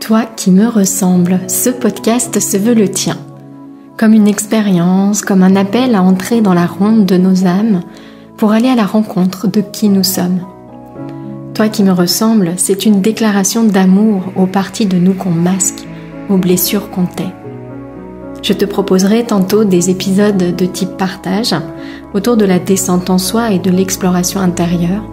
Toi qui me ressembles, ce podcast se veut le tien. Comme une expérience, comme un appel à entrer dans la ronde de nos âmes pour aller à la rencontre de qui nous sommes. Toi qui me ressembles, c'est une déclaration d'amour aux parties de nous qu'on masque, aux blessures qu'on tait. Je te proposerai tantôt des épisodes de type partage autour de la descente en soi et de l'exploration intérieure.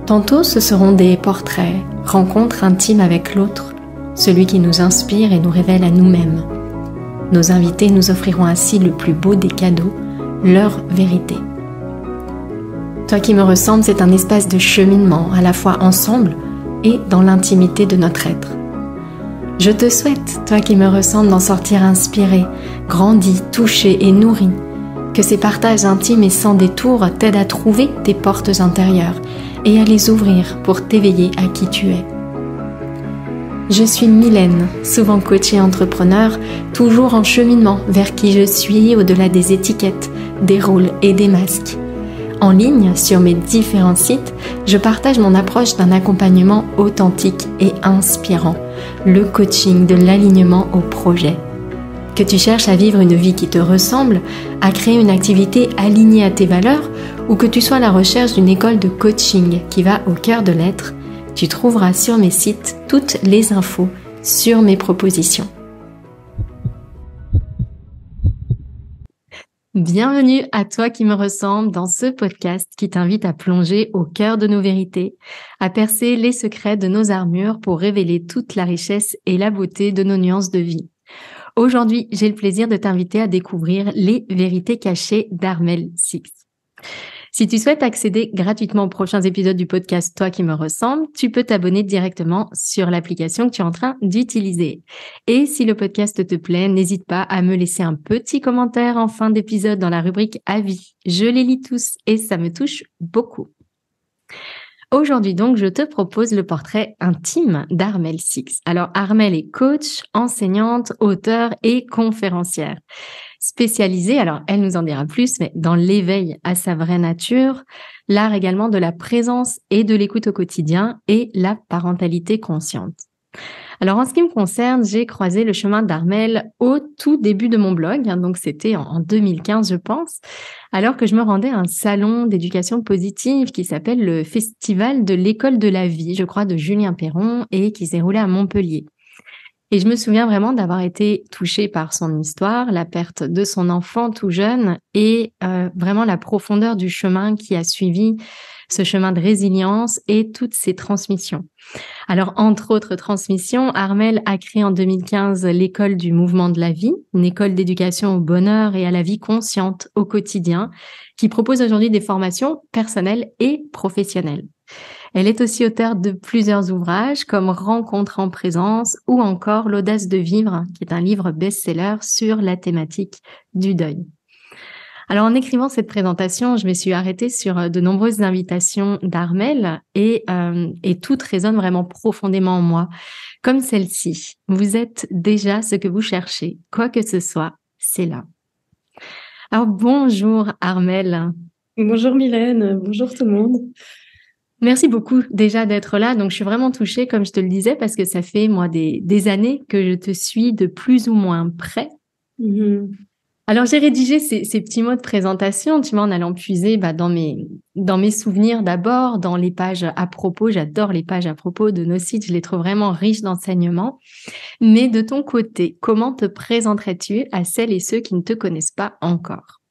Tantôt ce seront des portraits, rencontres intimes avec l'autre, celui qui nous inspire et nous révèle à nous-mêmes. Nos invités nous offriront ainsi le plus beau des cadeaux, leur vérité. Toi qui me ressembles, c'est un espace de cheminement, à la fois ensemble et dans l'intimité de notre être. Je te souhaite, toi qui me ressembles, d'en sortir inspiré, grandi, touché et nourri. Que ces partages intimes et sans détour t'aident à trouver tes portes intérieures et à les ouvrir pour t'éveiller à qui tu es. Je suis Mylène, souvent coach et entrepreneur, toujours en cheminement vers qui je suis au-delà des étiquettes, des rôles et des masques. En ligne, sur mes différents sites, je partage mon approche d'un accompagnement authentique et inspirant, le coaching de l'alignement au projet. Que tu cherches à vivre une vie qui te ressemble, à créer une activité alignée à tes valeurs, ou que tu sois à la recherche d'une école de coaching qui va au cœur de l'être, tu trouveras sur mes sites toutes les infos sur mes propositions. Bienvenue à toi qui me ressemble dans ce podcast qui t'invite à plonger au cœur de nos vérités, à percer les secrets de nos armures pour révéler toute la richesse et la beauté de nos nuances de vie. Aujourd'hui, j'ai le plaisir de t'inviter à découvrir les vérités cachées d'Armelle Six. Si tu souhaites accéder gratuitement aux prochains épisodes du podcast Toi qui me ressemble, tu peux t'abonner directement sur l'application que tu es en train d'utiliser. Et si le podcast te plaît, n'hésite pas à me laisser un petit commentaire en fin d'épisode dans la rubrique Avis. Je les lis tous et ça me touche beaucoup. Aujourd'hui donc, je te propose le portrait intime d'Armelle Six. Alors Armelle est coach, enseignante, auteure et conférencière. Spécialisée, alors elle nous en dira plus, mais dans l'éveil à sa vraie nature, l'art également de la présence et de l'écoute au quotidien et la parentalité consciente. Alors en ce qui me concerne, j'ai croisé le chemin d'Armelle au tout début de mon blog, donc c'était en 2015 je pense, alors que je me rendais à un salon d'éducation positive qui s'appelle le Festival de l'école de la vie, je crois de Julien Perron, et qui s'est roulé à Montpellier. Et je me souviens vraiment d'avoir été touchée par son histoire, la perte de son enfant tout jeune et vraiment la profondeur du chemin qui a suivi ce chemin de résilience et toutes ses transmissions. Alors, entre autres transmissions, Armelle a créé en 2015 l'école du mouvement de la vie, une école d'éducation au bonheur et à la vie consciente au quotidien, qui propose aujourd'hui des formations personnelles et professionnelles. Elle est aussi auteure de plusieurs ouvrages comme Rencontre en présence ou encore L'audace de vivre, qui est un livre best-seller sur la thématique du deuil. Alors en écrivant cette présentation, je me suis arrêtée sur de nombreuses invitations d'Armelle et toutes résonnent vraiment profondément en moi, comme celle-ci. Vous êtes déjà ce que vous cherchez, quoi que ce soit, c'est là. Alors bonjour Armelle. Bonjour Mylène, bonjour tout le monde. Merci beaucoup déjà d'être là. Donc, je suis vraiment touchée, comme je te le disais, parce que ça fait, moi, des années que je te suis de plus ou moins près. Alors, j'ai rédigé ces petits mots de présentation, tu vois, en allant puiser dans mes souvenirs d'abord, dans les pages à propos. J'adore les pages à propos de nos sites. Je les trouve vraiment riches d'enseignements. Mais de ton côté, comment te présenterais-tu à celles et ceux qui ne te connaissent pas encore ?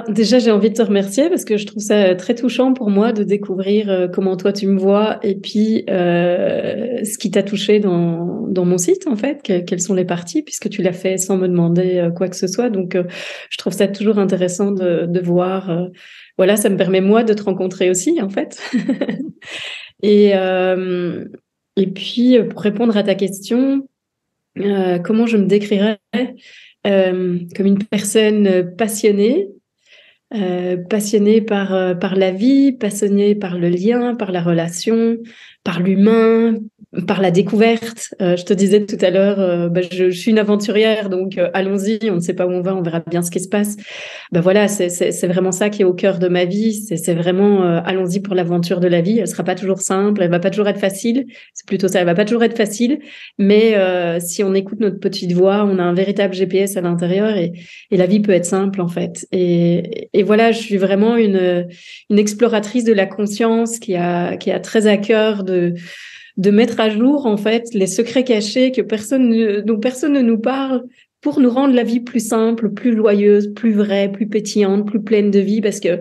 Déjà, j'ai envie de te remercier parce que je trouve ça très touchant pour moi de découvrir comment toi tu me vois et puis ce qui t'a touché dans mon site en fait, quelles sont les parties puisque tu l'as fait sans me demander quoi que ce soit. Donc, je trouve ça toujours intéressant de voir. Voilà, ça me permet moi de te rencontrer aussi en fait. Et puis, pour répondre à ta question, comment je me décrirais comme une personne passionnée. Passionnée par la vie, passionnée par le lien, par la relation, par l'humain, par la découverte. Je te disais tout à l'heure, je suis une aventurière, donc allons-y, on ne sait pas où on va, on verra bien ce qui se passe. Voilà, c'est vraiment ça qui est au cœur de ma vie. C'est vraiment allons-y pour l'aventure de la vie. Elle sera pas toujours simple, elle va pas toujours être facile. C'est plutôt ça, elle va pas toujours être facile. Mais si on écoute notre petite voix, on a un véritable GPS à l'intérieur et la vie peut être simple en fait. Et voilà, je suis vraiment une exploratrice de la conscience qui a très à cœur de mettre à jour en fait les secrets cachés dont personne ne nous parle pour nous rendre la vie plus simple, plus joyeuse, plus vraie, plus pétillante, plus pleine de vie, parce que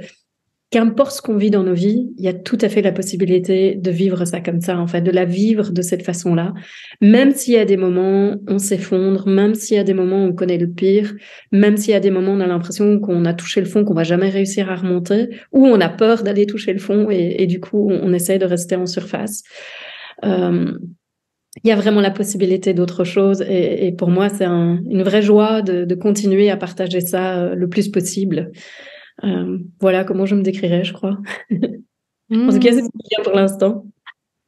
qu'importe ce qu'on vit dans nos vies, il y a tout à fait la possibilité de vivre ça comme ça, en fait, de la vivre de cette façon-là. Même s'il y a des moments, on s'effondre, même s'il y a des moments où on connaît le pire, même s'il y a des moments où on a l'impression qu'on a touché le fond, qu'on va jamais réussir à remonter, ou on a peur d'aller toucher le fond et du coup, on essaie de rester en surface. Il y a vraiment la possibilité d'autre chose et pour moi, c'est une vraie joie de continuer à partager ça le plus possible. Voilà comment je me décrirais, je crois. En tout cas, c'est bien pour l'instant.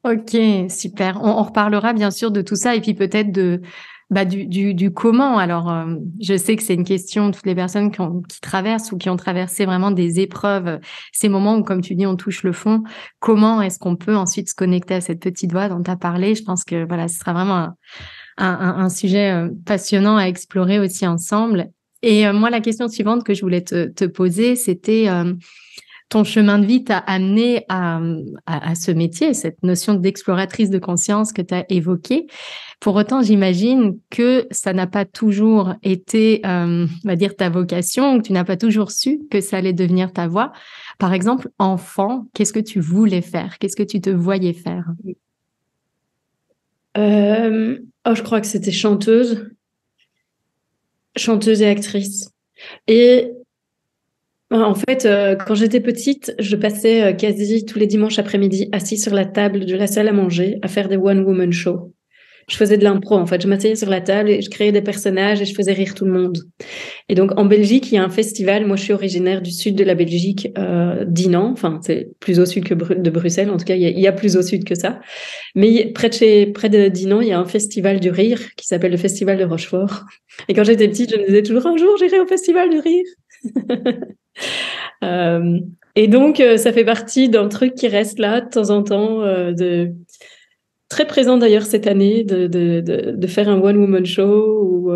Ok, super. On reparlera bien sûr de tout ça et puis peut-être du comment. Alors, je sais que c'est une question, toutes les personnes qui traversent ou qui ont traversé vraiment des épreuves, ces moments où, comme tu dis, on touche le fond. Comment est-ce qu'on peut ensuite se connecter à cette petite voix dont tu as parlé? Je pense que voilà, ce sera vraiment un sujet passionnant à explorer aussi ensemble. Et moi, la question suivante que je voulais te poser, c'était ton chemin de vie t'a amené à ce métier, cette notion d'exploratrice de conscience que tu as évoquée. Pour autant, j'imagine que ça n'a pas toujours été, on va dire, ta vocation, que tu n'as pas toujours su que ça allait devenir ta voie. Par exemple, enfant, qu'est-ce que tu voulais faire? Qu'est-ce que tu te voyais faire? Je crois que c'était chanteuse et actrice. Et en fait, quand j'étais petite, je passais quasi tous les dimanches après-midi assis sur la table de la salle à manger à faire des one-woman shows. Je faisais de l'impro, en fait. Je m'asseyais sur la table et je créais des personnages et je faisais rire tout le monde. Et donc, en Belgique, il y a un festival. Moi, je suis originaire du sud de la Belgique, d'Innan. Enfin, c'est plus au sud que de Bruxelles. En tout cas, il y a plus au sud que ça. Mais près de Dinan, il y a un festival du rire qui s'appelle le Festival de Rochefort. Et quand j'étais petite, je me disais toujours un jour, j'irai au Festival du rire. Et donc, ça fait partie d'un truc qui reste là de temps en temps, très présent d'ailleurs cette année, de faire un one-woman show ou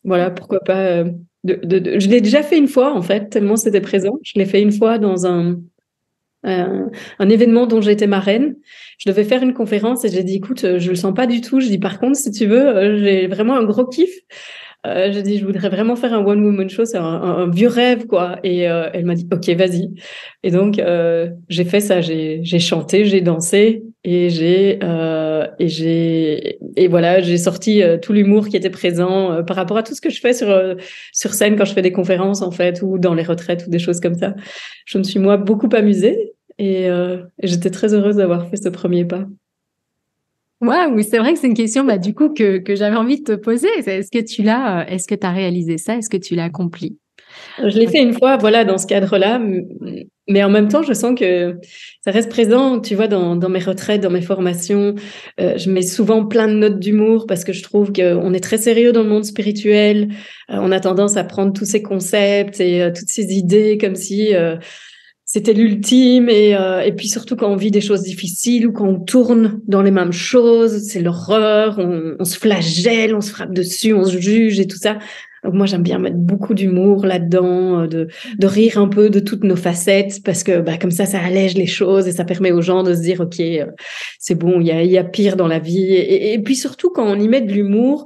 voilà, pourquoi pas. Je l'ai déjà fait une fois en fait, tellement c'était présent. Je l'ai fait une fois dans un événement dont j'étais marraine. Je devais faire une conférence et j'ai dit, écoute, je le sens pas du tout. Je dis, par contre, si tu veux, j'ai vraiment un gros kiff. J'ai dit, je voudrais vraiment faire un one-woman show, c'est un vieux rêve, quoi. Et elle m'a dit, ok, vas-y. Et donc, j'ai fait ça, j'ai chanté, j'ai dansé et voilà, j'ai sorti tout l'humour qui était présent par rapport à tout ce que je fais sur scène quand je fais des conférences, en fait, ou dans les retraites ou des choses comme ça. Je me suis, moi, beaucoup amusée et j'étais très heureuse d'avoir fait ce premier pas. Ouais, oui, c'est vrai que c'est une question, du coup, que j'avais envie de te poser. Est-ce que tu as réalisé ça? Est-ce que tu l'as accompli? Je l'ai fait une fois, voilà, dans ce cadre-là, mais en même temps, je sens que ça reste présent, tu vois, dans mes retraites, dans mes formations. Je mets souvent plein de notes d'humour parce que je trouve qu'on est très sérieux dans le monde spirituel. On a tendance à prendre tous ces concepts et toutes ces idées comme si c'était l'ultime et puis surtout quand on vit des choses difficiles ou quand on tourne dans les mêmes choses, c'est l'horreur, on se flagelle, on se frappe dessus, on se juge et tout ça. Donc moi j'aime bien mettre beaucoup d'humour là-dedans, de rire un peu de toutes nos facettes parce que comme ça allège les choses et ça permet aux gens de se dire ok, c'est bon, il y a pire dans la vie et puis surtout quand on y met de l'humour,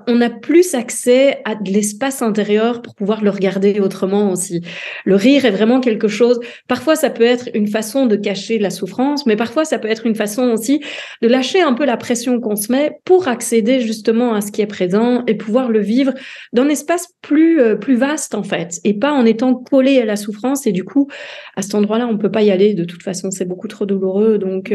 on a plus accès à de l'espace intérieur pour pouvoir le regarder autrement aussi. Le rire est vraiment quelque chose, parfois ça peut être une façon de cacher la souffrance, mais parfois ça peut être une façon aussi de lâcher un peu la pression qu'on se met pour accéder justement à ce qui est présent et pouvoir le vivre dans un espace plus vaste en fait, et pas en étant collé à la souffrance et du coup, à cet endroit-là, on peut pas y aller, de toute façon, c'est beaucoup trop douloureux, donc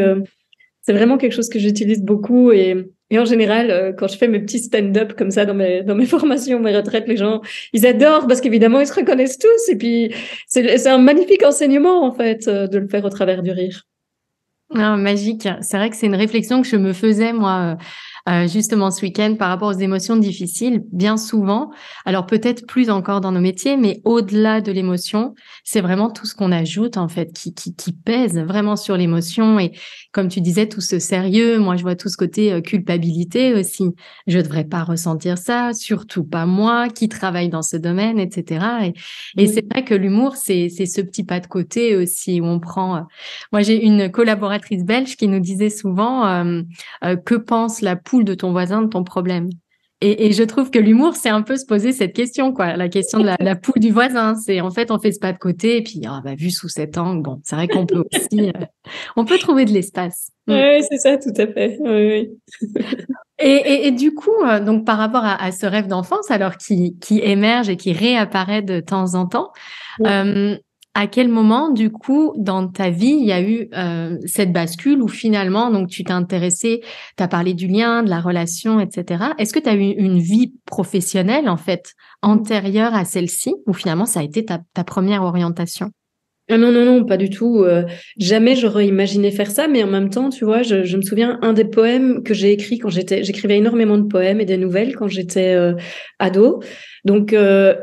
c'est vraiment quelque chose que j'utilise beaucoup et en général, quand je fais mes petits stand-up comme ça dans mes formations, mes retraites, les gens, ils adorent parce qu'évidemment, ils se reconnaissent tous. Et puis, c'est un magnifique enseignement, en fait, de le faire au travers du rire. Ah, magique. C'est vrai que c'est une réflexion que je me faisais, moi, justement ce week-end par rapport aux émotions difficiles, bien souvent. Alors peut-être plus encore dans nos métiers, mais au-delà de l'émotion, c'est vraiment tout ce qu'on ajoute en fait qui pèse vraiment sur l'émotion. Et comme tu disais, tout ce sérieux, moi je vois tout ce côté culpabilité aussi. Je devrais pas ressentir ça, surtout pas moi qui travaille dans ce domaine, etc. Et c'est vrai que l'humour, c'est ce petit pas de côté aussi où on prend. Moi j'ai une collaboratrice belge qui nous disait souvent que pense la poule de ton voisin de ton problème. Et je trouve que l'humour, c'est un peu se poser cette question, quoi. La question de la poule du voisin. C'est, en fait, on fait ce pas de côté et puis, vu sous cet angle, bon, c'est vrai qu'on peut aussi, on peut trouver de l'espace. Oui, c'est ça, tout à fait. Oui, oui. Et du coup, donc par rapport à ce rêve d'enfance, alors qui émerge et qui réapparaît de temps en temps, euh, à quel moment, du coup, dans ta vie, il y a eu cette bascule où finalement, donc tu t'es intéressé, tu as parlé du lien, de la relation, etc. Est-ce que tu as eu une vie professionnelle, en fait, antérieure à celle-ci, ou finalement ça a été ta première orientation? Ah non, non, non, pas du tout. Jamais j'aurais imaginé faire ça, mais en même temps, tu vois, je me souviens un des poèmes que j'ai écrit j'écrivais énormément de poèmes et des nouvelles quand j'étais ado. Donc,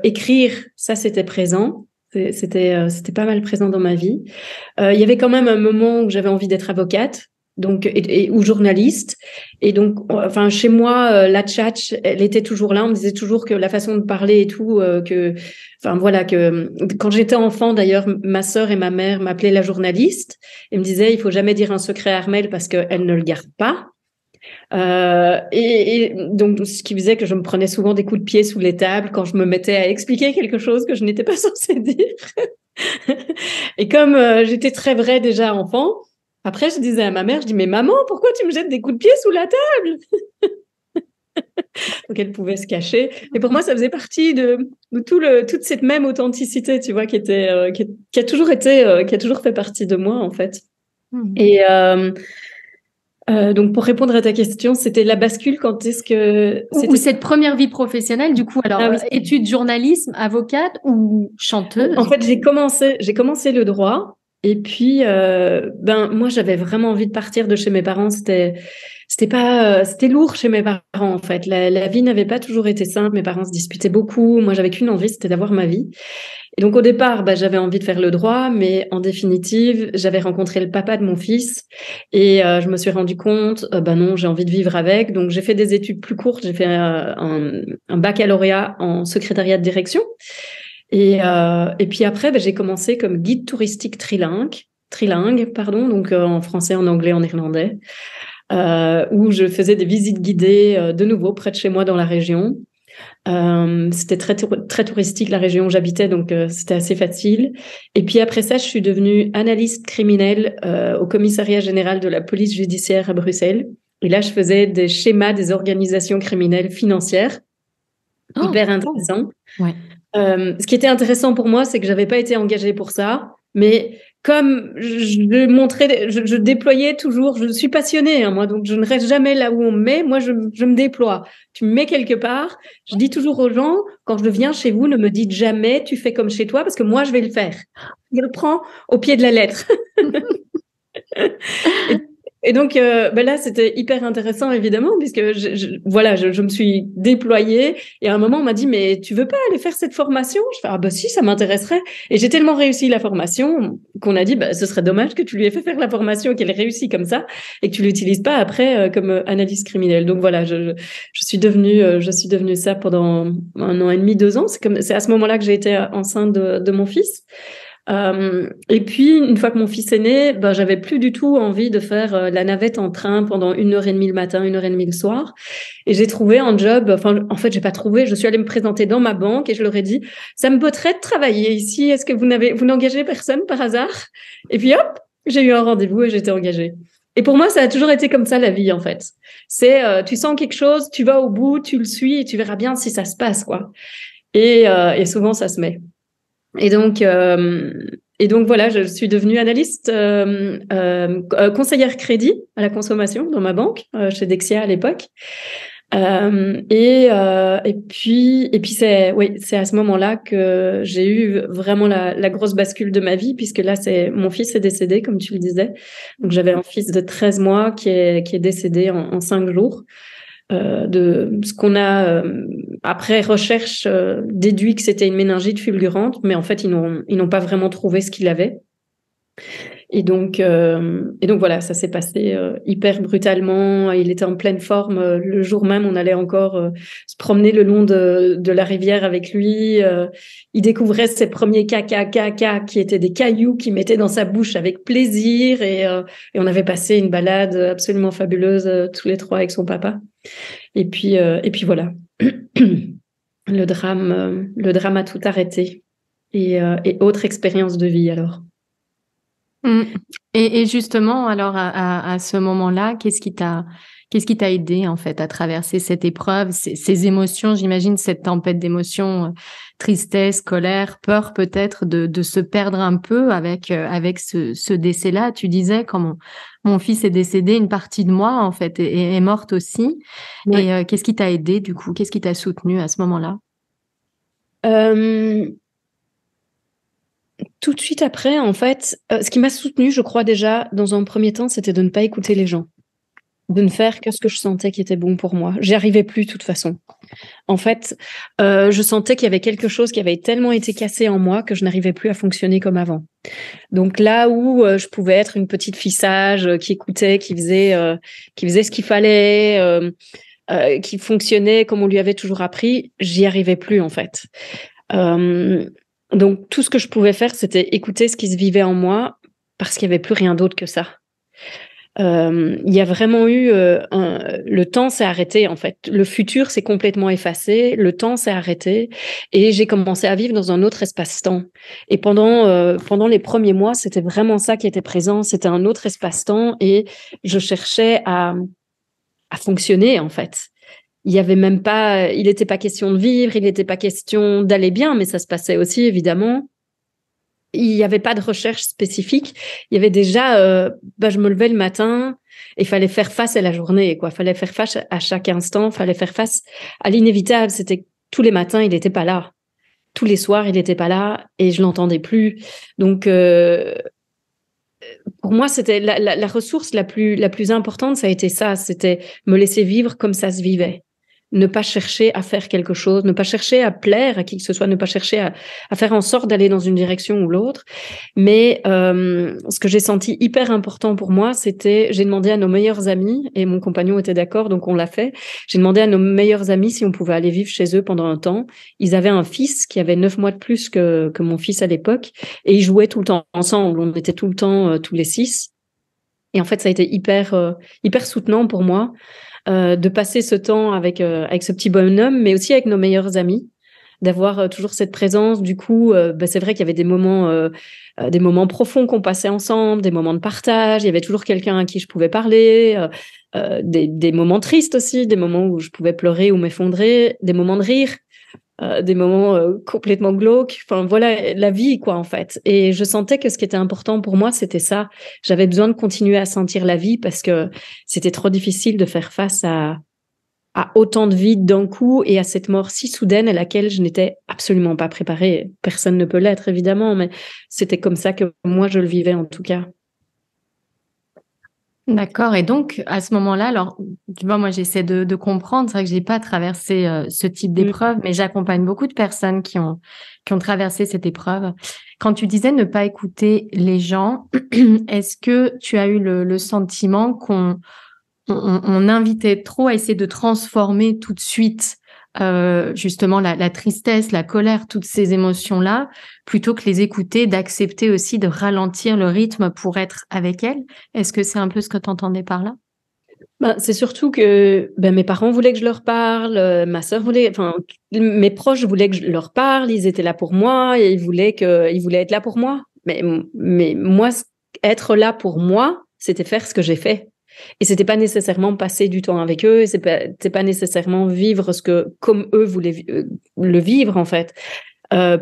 écrire, ça, c'était présent. C'était pas mal présent dans ma vie. Il y avait quand même un moment où j'avais envie d'être avocate. Donc, ou journaliste. Et donc, enfin, chez moi, la tchatch, elle était toujours là. On me disait toujours que la façon de parler et tout, enfin, voilà, que quand j'étais enfant, d'ailleurs, ma sœur et ma mère m'appelaient la journaliste et me disaient, il faut jamais dire un secret à Armelle parce qu'elle ne le garde pas. Et donc, ce qui faisait que je me prenais souvent des coups de pied sous les tables quand je me mettais à expliquer quelque chose que je n'étais pas censée dire. Et comme j'étais très vraie déjà enfant, après je disais à ma mère, je dis mais maman, pourquoi tu me jettes des coups de pied sous la table? Donc elle pouvait se cacher. Et pour moi, ça faisait partie de toute cette même authenticité, tu vois, qui a toujours été, qui a toujours fait partie de moi en fait. Et donc pour répondre à ta question, c'était la bascule quand est-ce que Ou cette première vie professionnelle, du coup, alors, Ah oui. études journalisme, avocate ou chanteuse? En fait, j'ai commencé le droit. Et puis, moi, j'avais vraiment envie de partir de chez mes parents. C'était lourd chez mes parents, en fait. La vie n'avait pas toujours été simple. Mes parents se disputaient beaucoup. Moi, j'avais qu'une envie, c'était d'avoir ma vie. Et donc, au départ, j'avais envie de faire le droit, mais en définitive, j'avais rencontré le papa de mon fils et je me suis rendu compte, non, j'ai envie de vivre avec. Donc, j'ai fait des études plus courtes. J'ai fait un baccalauréat en secrétariat de direction. Et puis après, j'ai commencé comme guide touristique trilingue, pardon, donc en français, en anglais, en néerlandais, où je faisais des visites guidées de nouveau près de chez moi dans la région. C'était très touristique la région où j'habitais, donc c'était assez facile. Et puis après ça, je suis devenue analyste criminelle au commissariat général de la police judiciaire à Bruxelles. Et là, je faisais des schémas des organisations criminelles financières, hyper intéressant. Ouais. Ce qui était intéressant pour moi, c'est que j'avais pas été engagée pour ça, mais comme je déployais toujours, je suis passionnée, hein, moi, donc je ne reste jamais là où on me met, moi je me déploie. Tu me mets quelque part, je dis toujours aux gens, quand je viens chez vous, ne me dites jamais tu fais comme chez toi, parce que moi je vais le faire. Je le prends au pied de la lettre. Et donc, là, c'était hyper intéressant, évidemment, puisque je me suis déployée. Et à un moment, on m'a dit, mais tu veux pas aller faire cette formation? Je fais, ah bah si, ça m'intéresserait. Et j'ai tellement réussi la formation qu'on a dit, ce serait dommage que tu lui aies fait faire la formation, qu'elle ait réussi comme ça, et que tu l'utilises pas après comme analyse criminelle. Donc voilà, je suis devenue ça pendant 1 an et demi, 2 ans. C'est à ce moment-là que j'ai été enceinte de mon fils. Et puis, une fois que mon fils est né, j'avais plus du tout envie de faire la navette en train pendant 1 heure et demie le matin, 1 heure et demie le soir. Et j'ai trouvé un job, enfin, en fait, j'ai pas trouvé, je suis allée me présenter dans ma banque et je leur ai dit, ça me botterait de travailler ici, est-ce que vous n'engagez personne par hasard? Et puis hop, j'ai eu un rendez-vous et j'étais engagée. Et pour moi, ça a toujours été comme ça, la vie, en fait. C'est, tu sens quelque chose, tu vas au bout, tu le suis et tu verras bien si ça se passe, quoi. Et souvent, ça se met. Et donc voilà, je suis devenue analyste, conseillère crédit à la consommation dans ma banque, chez Dexia à l'époque. Et puis c'est à ce moment-là que j'ai eu vraiment la grosse bascule de ma vie, puisque là, mon fils est décédé, comme tu le disais. Donc, j'avais un fils de 13 mois qui est décédé en 5 jours. De ce qu'on a, après recherche, déduit que c'était une méningite fulgurante, mais en fait, ils n'ont pas vraiment trouvé ce qu'il avait. Et donc voilà, ça s'est passé hyper brutalement. Il était en pleine forme. Le jour même, on allait encore se promener le long de la rivière avec lui. Il découvrait ses premiers caca qui étaient des cailloux qu'il mettait dans sa bouche avec plaisir. Et on avait passé une balade absolument fabuleuse tous les trois avec son papa. Et puis voilà, le drame a tout arrêté. Et autre expérience de vie alors. Et justement, alors à ce moment-là, qu'est-ce qui t'a aidé en fait à traverser cette épreuve, ces émotions, j'imagine cette tempête d'émotions, tristesse, colère, peur peut-être de se perdre un peu avec ce décès-là. Tu disais quand mon fils est décédé, une partie de moi en fait est morte aussi. Ouais. Et qu'est-ce qui t'a aidé du coup? Qu'est-ce qui t'a soutenu à ce moment-là? Tout de suite après, en fait, ce qui m'a soutenue, je crois déjà, dans un premier temps, c'était de ne pas écouter les gens, de ne faire que ce que je sentais qui était bon pour moi. J'y arrivais plus, de toute façon. En fait, je sentais qu'il y avait quelque chose qui avait tellement été cassé en moi que je n'arrivais plus à fonctionner comme avant. Donc là où je pouvais être une petite fille sage qui écoutait, qui faisait ce qu'il fallait, qui fonctionnait comme on lui avait toujours appris, j'y arrivais plus en fait. Donc tout ce que je pouvais faire, c'était écouter ce qui se vivait en moi parce qu'il n'y avait plus rien d'autre que ça. Il y a vraiment eu le temps s'est arrêté en fait. Le futur s'est complètement effacé, le temps s'est arrêté et j'ai commencé à vivre dans un autre espace-temps. Et pendant les premiers mois, c'était vraiment ça qui était présent. C'était un autre espace-temps et je cherchais à fonctionner en fait. Il n'était pas question de vivre, il n'était pas question d'aller bien, mais ça se passait aussi évidemment. Il n'y avait pas de recherche spécifique. Il y avait déjà, je me levais le matin et il fallait faire face à la journée, quoi. Il fallait faire face à chaque instant, il fallait faire face à l'inévitable. C'était tous les matins, il n'était pas là. Tous les soirs, il n'était pas là et je l'entendais plus. Donc, pour moi, c'était la ressource la plus importante, ça a été ça. C'était me laisser vivre comme ça se vivait. Ne pas chercher à faire quelque chose, ne pas chercher à plaire à qui que ce soit, ne pas chercher à faire en sorte d'aller dans une direction ou l'autre. Mais ce que j'ai senti hyper important pour moi, c'était, j'ai demandé à nos meilleurs amis, et mon compagnon était d'accord, donc on l'a fait. J'ai demandé à nos meilleurs amis si on pouvait aller vivre chez eux pendant un temps. Ils avaient un fils qui avait 9 mois de plus que mon fils à l'époque, et ils jouaient tout le temps ensemble. On était tout le temps tous les 6. Et en fait, ça a été hyper soutenant pour moi. De passer ce temps avec ce petit bonhomme, mais aussi avec nos meilleurs amis, d'avoir toujours cette présence. Du coup, c'est vrai qu'il y avait des moments profonds qu'on passait ensemble, des moments de partage. Il y avait toujours quelqu'un à qui je pouvais parler, des moments tristes aussi, des moments où je pouvais pleurer ou m'effondrer, des moments de rire. Des moments complètement glauques. Enfin, voilà, la vie, quoi, en fait. Et je sentais que ce qui était important pour moi, c'était ça. J'avais besoin de continuer à sentir la vie parce que c'était trop difficile de faire face à autant de vide d'un coup et à cette mort si soudaine à laquelle je n'étais absolument pas préparée. Personne ne peut l'être, évidemment, mais c'était comme ça que moi, je le vivais, en tout cas. D'accord. Et donc, à ce moment-là, alors, tu vois, moi, j'essaie de comprendre. C'est vrai que j'ai pas traversé ce type d'épreuve, mais j'accompagne beaucoup de personnes qui ont traversé cette épreuve. Quand tu disais ne pas écouter les gens, est-ce que tu as eu le sentiment qu'on invitait trop à essayer de transformer tout de suite justement la tristesse, la colère, toutes ces émotions-là, plutôt que les écouter, d'accepter aussi de ralentir le rythme pour être avec elles? Est-ce que c'est un peu ce que tu entendais par là? C'est surtout que mes parents voulaient que je leur parle, ma sœur voulait, enfin mes proches voulaient que je leur parle, ils étaient là pour moi et ils voulaient être là pour moi. Mais moi, être là pour moi, c'était faire ce que j'ai fait. Et c'était pas nécessairement passer du temps avec eux, et c'était pas nécessairement vivre comme eux voulaient le vivre en fait.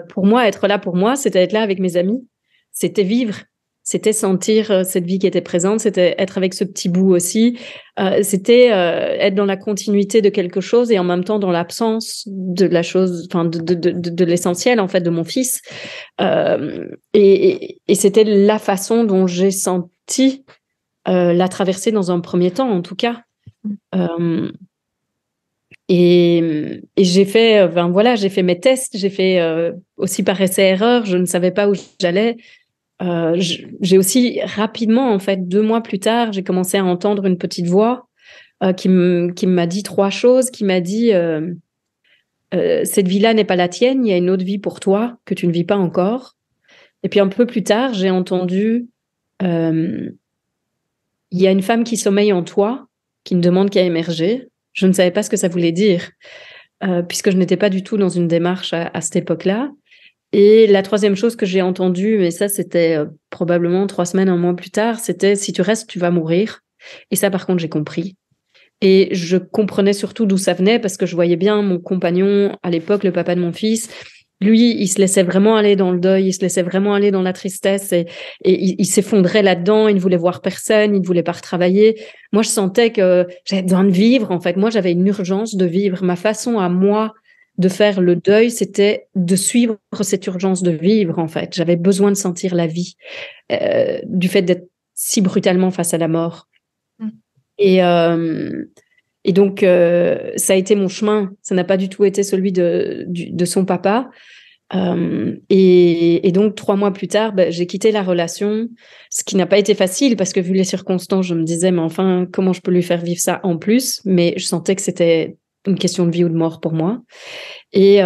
Pour moi, être là pour moi, c'était être là avec mes amis, c'était vivre, c'était sentir cette vie qui était présente, c'était être avec ce petit bout aussi, c'était être dans la continuité de quelque chose et en même temps dans l'absence de la chose, enfin de l'essentiel en fait de mon fils. Et c'était la façon dont j'ai senti la traverser dans un premier temps, en tout cas. Et j'ai fait, j'ai fait mes tests, j'ai fait aussi par essai-erreur, je ne savais pas où j'allais. J'ai aussi rapidement, en fait, 2 mois plus tard, j'ai commencé à entendre une petite voix qui m'a dit 3 choses, qui m'a dit cette vie-là n'est pas la tienne, il y a une autre vie pour toi que tu ne vis pas encore. Et puis un peu plus tard, j'ai entendu il y a une femme qui sommeille en toi, qui ne demande qu'à émerger. Je ne savais pas ce que ça voulait dire, puisque je n'étais pas du tout dans une démarche à cette époque-là. Et la troisième chose que j'ai entendue, mais ça c'était probablement 3 semaines, 1 mois plus tard, c'était si tu restes, tu vas mourir. Et ça, par contre, j'ai compris. Et je comprenais surtout d'où ça venait parce que je voyais bien mon compagnon à l'époque, le papa de mon fils. Lui, il se laissait vraiment aller dans le deuil, il se laissait vraiment aller dans la tristesse et il s'effondrait là-dedans. Il ne voulait voir personne, il ne voulait pas retravailler. Moi, je sentais que j'avais besoin de vivre. En fait, moi, j'avais une urgence de vivre. Ma façon à moi de faire le deuil, c'était de suivre cette urgence de vivre. En fait, j'avais besoin de sentir la vie du fait d'être si brutalement face à la mort. Et donc, ça a été mon chemin. Ça n'a pas du tout été celui de son papa. Et donc, 3 mois plus tard, j'ai quitté la relation, ce qui n'a pas été facile parce que vu les circonstances, je me disais, mais enfin, comment je peux lui faire vivre ça en plus? Mais je sentais que c'était une question de vie ou de mort pour moi. Et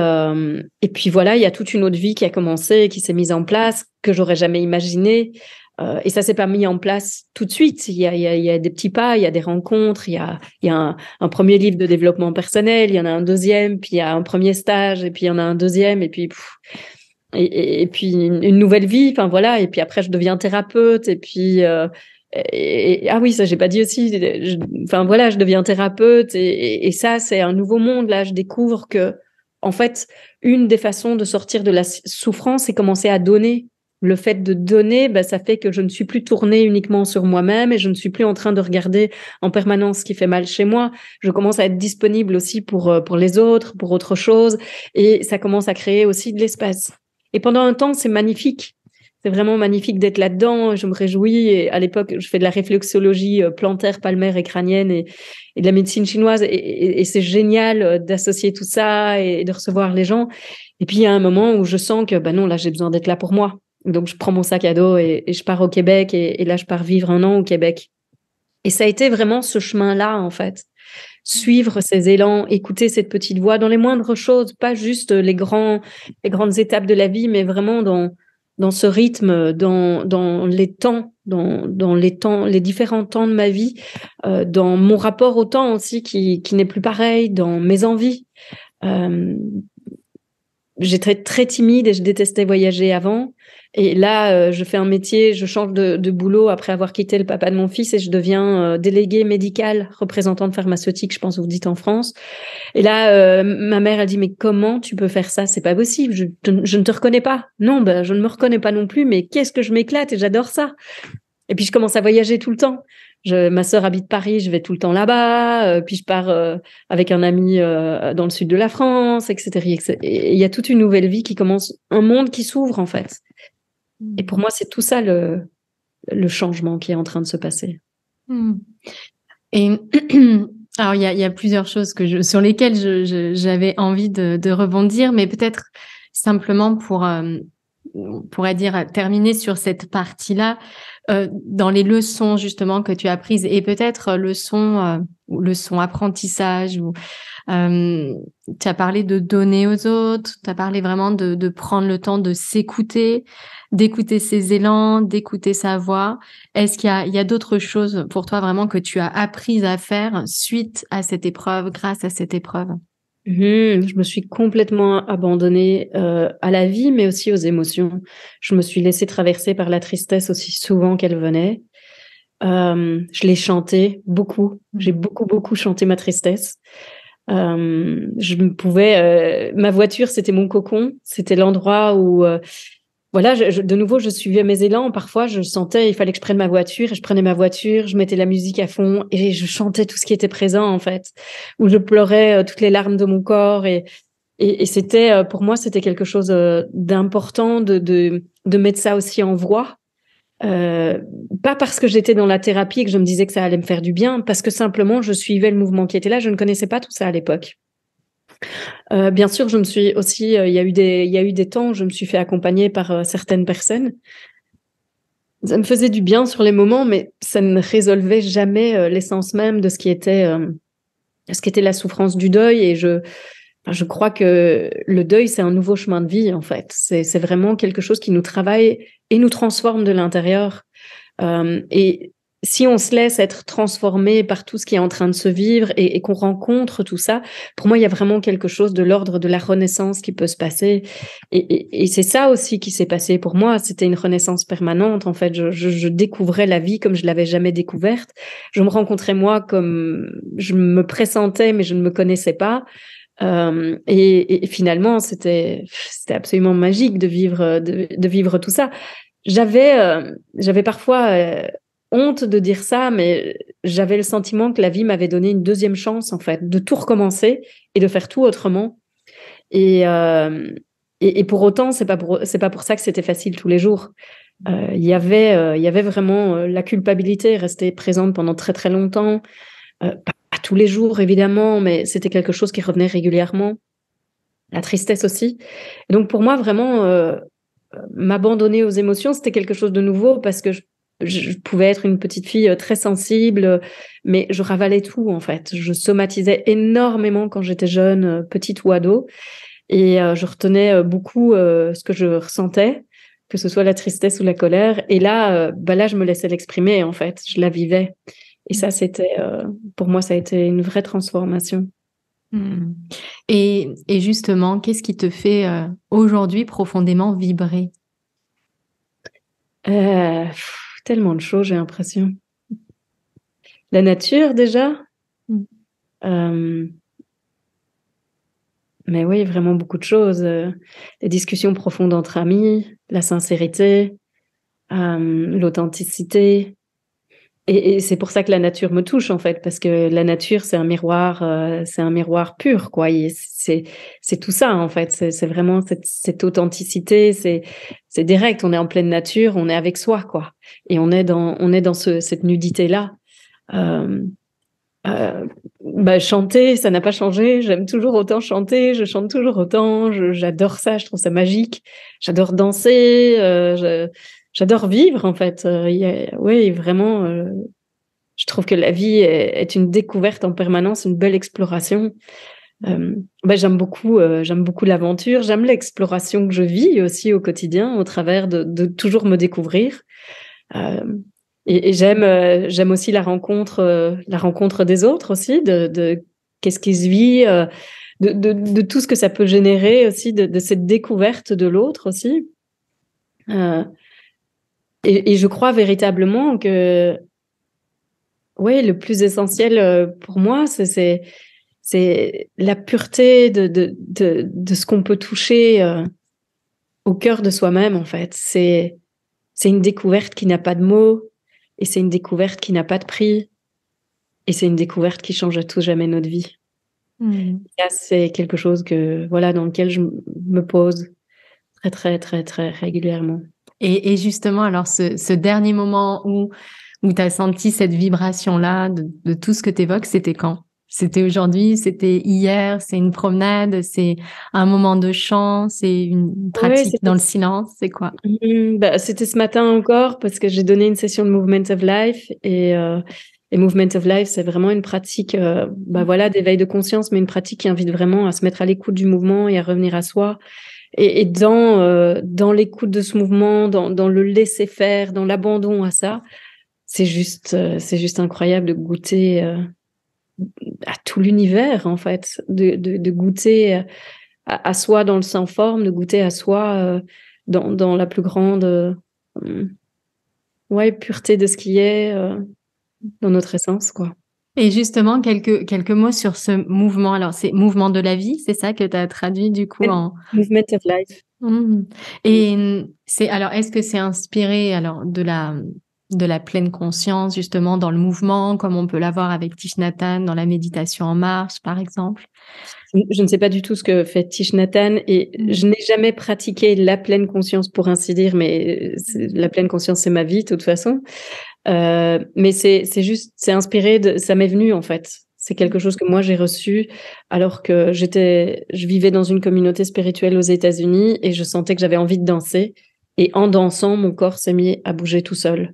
puis voilà, il y a toute une autre vie qui a commencé, qui s'est mise en place, que j'aurais jamais imaginé. Et ça s'est pas mis en place tout de suite. Il y a des petits pas, il y a des rencontres, il y a un premier livre de développement personnel, il y en a un deuxième, puis il y a un premier stage, et puis il y en a un deuxième, et puis et puis une nouvelle vie. Enfin voilà. Et puis après, je deviens thérapeute, et puis ah oui, ça j'ai pas dit aussi. Enfin voilà, je deviens thérapeute, et ça c'est un nouveau monde. Là, je découvre que en fait, une des façons de sortir de la souffrance, c'est commencer à donner. Le fait de donner, ça fait que je ne suis plus tournée uniquement sur moi-même et je ne suis plus en train de regarder en permanence ce qui fait mal chez moi. Je commence à être disponible aussi pour les autres, pour autre chose, et ça commence à créer aussi de l'espace. Et pendant un temps, c'est magnifique. C'est vraiment magnifique d'être là-dedans. Je me réjouis. Et à l'époque, je fais de la réflexologie plantaire, palmaire et crânienne et de la médecine chinoise. Et c'est génial d'associer tout ça et de recevoir les gens. Et puis, il y a un moment où je sens que, non, là, j'ai besoin d'être là pour moi. Donc, je prends mon sac à dos et je pars au Québec. Et là, je pars vivre 1 an au Québec. Et ça a été vraiment ce chemin-là, en fait. Suivre ces élans, écouter cette petite voix dans les moindres choses, pas juste les grandes étapes de la vie, mais vraiment dans ce rythme, dans les temps, dans les temps, les différents temps de ma vie, dans mon rapport au temps aussi qui n'est plus pareil, dans mes envies. J'étais très timide et je détestais voyager avant. Et là, je fais un métier, je change de boulot après avoir quitté le papa de mon fils et je deviens déléguée médicale, représentante pharmaceutique, je pense que vous dites en France. Et là, ma mère a dit, mais comment tu peux faire ça? C'est pas possible, je ne te reconnais pas. Non, je ne me reconnais pas non plus, mais qu'est-ce que je m'éclate et j'adore ça. Et puis, je commence à voyager tout le temps. Ma sœur habite Paris, je vais tout le temps là-bas. Puis, je pars avec un ami dans le sud de la France, etc. Et il y a toute une nouvelle vie qui commence, un monde qui s'ouvre, en fait. Et pour moi, c'est tout ça le changement qui est en train de se passer. Et alors, il y a plusieurs choses sur lesquelles j'avais envie de rebondir, mais peut-être simplement on pourrait dire terminer sur cette partie-là, dans les leçons justement que tu as prises et peut-être leçon apprentissage ou tu as parlé de donner aux autres, tu as parlé vraiment de prendre le temps de s'écouter, d'écouter ses élans, d'écouter sa voix. Est-ce qu'il y a d'autres choses pour toi vraiment que tu as apprises à faire suite à cette épreuve, grâce à cette épreuve? Je me suis complètement abandonnée à la vie, mais aussi aux émotions. Je me suis laissée traverser par la tristesse aussi souvent qu'elle venait. Je l'ai chantée beaucoup. J'ai beaucoup chanté ma tristesse. Ma voiture, c'était mon cocon. C'était l'endroit où voilà, de nouveau, je suivais mes élans. Parfois, je sentais, il fallait que je prenne ma voiture, et je prenais ma voiture, je mettais la musique à fond et je chantais tout ce qui était présent, en fait, où je pleurais toutes les larmes de mon corps. Et c'était, pour moi, c'était quelque chose d'important de mettre ça aussi en voix. Pas parce que j'étais dans la thérapie et que je me disais que ça allait me faire du bien, parce que simplement, je suivais le mouvement qui était là. Je ne connaissais pas tout ça à l'époque. Bien sûr, je me suis aussi, il y a eu des temps où je me suis fait accompagner par certaines personnes. Ça me faisait du bien sur les moments, mais ça ne résolvait jamais l'essence même de ce qui était la souffrance du deuil. Et je crois que le deuil, c'est un nouveau chemin de vie, en fait. C'est vraiment quelque chose qui nous travaille et nous transforme de l'intérieur. Et si on se laisse être transformé par tout ce qui est en train de se vivre et qu'on rencontre tout ça, pour moi, il y a vraiment quelque chose de l'ordre de la renaissance qui peut se passer. Et c'est ça aussi qui s'est passé pour moi. C'était une renaissance permanente. En fait, je découvrais la vie comme je l'avais jamais découverte. Je me rencontrais moi comme je me pressentais, mais je ne me connaissais pas. Et finalement, c'était absolument magique de vivre tout ça. J'avais parfois honte de dire ça, mais j'avais le sentiment que la vie m'avait donné une deuxième chance, en fait, de tout recommencer et de faire tout autrement. Et pour autant, c'est pas pour ça que c'était facile tous les jours. Il y avait vraiment la culpabilité restée présente pendant très très longtemps. Pas tous les jours, évidemment, mais c'était quelque chose qui revenait régulièrement. La tristesse aussi. Et donc, pour moi, vraiment, m'abandonner aux émotions, c'était quelque chose de nouveau parce que je pouvais être une petite fille très sensible, mais je ravalais tout, en fait. Je somatisais énormément quand j'étais jeune, petite ou ado. Et je retenais beaucoup ce que je ressentais, que ce soit la tristesse ou la colère. Et là, là, je me laissais l'exprimer, en fait. Je la vivais. Et ça, c'était, pour moi, ça a été une vraie transformation. Hmm. Et justement, qu'est-ce qui te fait aujourd'hui profondément vibrer? Tellement de choses, j'ai l'impression. La nature, déjà. Euh, mais oui, vraiment beaucoup de choses. Les discussions profondes entre amis, la sincérité, l'authenticité. Et c'est pour ça que la nature me touche, en fait, parce que la nature, c'est un miroir pur, quoi. C'est tout ça, en fait. C'est vraiment cette authenticité, c'est direct. On est en pleine nature, on est avec soi, quoi. Et on est dans cette nudité-là. Chanter, ça n'a pas changé. J'aime toujours autant chanter, je chante toujours autant. J'adore ça, je trouve ça magique. J'adore danser, j'adore vivre, en fait. Oui, vraiment, je trouve que la vie est une découverte en permanence, une belle exploration. J'aime beaucoup l'aventure, j'aime l'exploration que je vis aussi au quotidien au travers de toujours me découvrir. Et j'aime aussi la rencontre des autres aussi, de qu'est-ce qui se vit, de tout ce que ça peut générer aussi, de cette découverte de l'autre aussi. Et je crois véritablement que, oui, le plus essentiel pour moi, c'est la pureté de ce qu'on peut toucher au cœur de soi-même, en fait. C'est une découverte qui n'a pas de mots. Et c'est une découverte qui n'a pas de prix. Et c'est une découverte qui change à tout jamais notre vie. Ça, c'est quelque chose dans lequel je me pose très, très, très, très régulièrement. Et justement, alors, ce dernier moment où tu as senti cette vibration-là de tout ce que tu évoques, c'était quand? C'était aujourd'hui, c'était hier, c'est une promenade, c'est un moment de chant, c'est une pratique dans le silence, c'est quoi? C'était ce matin encore parce que j'ai donné une session de Movement of Life et Movement of Life, c'est vraiment une pratique d'éveil de conscience, mais une pratique qui invite vraiment à se mettre à l'écoute du mouvement et à revenir à soi. Et dans l'écoute de ce mouvement, dans le laisser faire, dans l'abandon à ça, c'est juste incroyable de goûter à tout l'univers, en fait, de goûter à soi dans le sans forme, de goûter à soi dans la plus grande pureté de ce qui est dans notre essence, quoi. Et justement, quelques mots sur ce mouvement. Alors, c'est mouvement de la vie, c'est ça que tu as traduit du coup en... Movement of Life. Mmh. Et alors, est-ce que c'est inspiré alors de la pleine conscience justement dans le mouvement, comme on peut l'avoir avec Thich Nhat Hanh dans la méditation en marche, par exemple? Je ne sais pas du tout ce que fait Thich Nhat Hanh et je n'ai jamais pratiqué la pleine conscience pour ainsi dire, mais la pleine conscience, c'est ma vie de toute façon. Mais c'est juste, c'est inspiré ça m'est venu en fait. C'est quelque chose que moi j'ai reçu alors que je vivais dans une communauté spirituelle aux États-Unis et je sentais que j'avais envie de danser. Et en dansant, mon corps s'est mis à bouger tout seul.